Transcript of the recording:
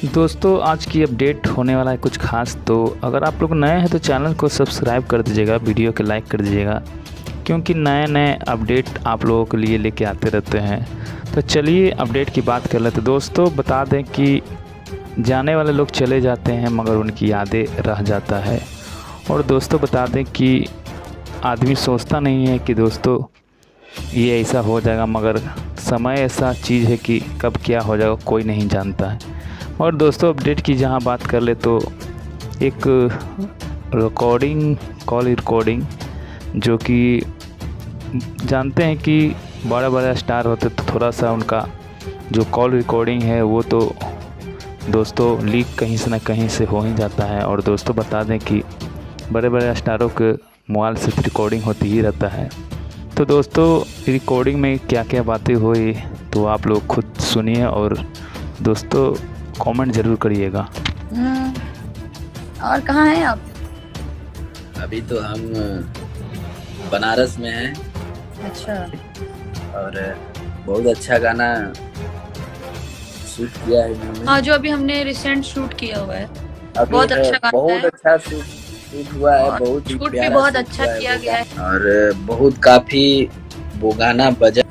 दोस्तों आज की अपडेट होने वाला है कुछ खास। तो अगर आप लोग नए हैं तो चैनल को सब्सक्राइब कर दीजिएगा, वीडियो को लाइक कर दीजिएगा, क्योंकि नए नए अपडेट आप लोगों के लिए लेके आते रहते हैं। तो चलिए अपडेट की बात कर लेते हैं। दोस्तों बता दें कि जाने वाले लोग चले जाते हैं मगर उनकी यादें रह जाता है। और दोस्तों बता दें कि आदमी सोचता नहीं है कि दोस्तों ये ऐसा हो जाएगा, मगर समय ऐसा चीज़ है कि कब क्या हो जाएगा कोई नहीं जानता है। और दोस्तों अपडेट की जहां बात कर ले तो एक कॉल रिकॉर्डिंग जो कि जानते हैं कि बड़ा बड़ा स्टार होते तो थोड़ा सा उनका जो कॉल रिकॉर्डिंग है वो तो दोस्तों लीक कहीं से ना कहीं से हो ही जाता है। और दोस्तों बता दें कि बड़े बड़े स्टारों के मोबाइल से रिकॉर्डिंग होती ही रहता है। तो दोस्तों रिकॉर्डिंग में क्या क्या बातें हुई तो आप लोग खुद सुनिए और दोस्तों कमेंट ज़रूर करिएगा। और कहाँ हैं आप? अभी तो हम बनारस में हैं। अच्छा। और बहुत अच्छा गाना शूट किया है इन्होंने। हाँ, जो अभी हमने रिसेंट शूट किया हुआ है अभी बहुत अच्छा गाना बहुत है। अच्छा शूट हुआ है, बहुत ही शूट भी प्यारा बहुत शूट अच्छा हुआ है किया वो गया है। गाना। और बहुत काफी वो गाना बजा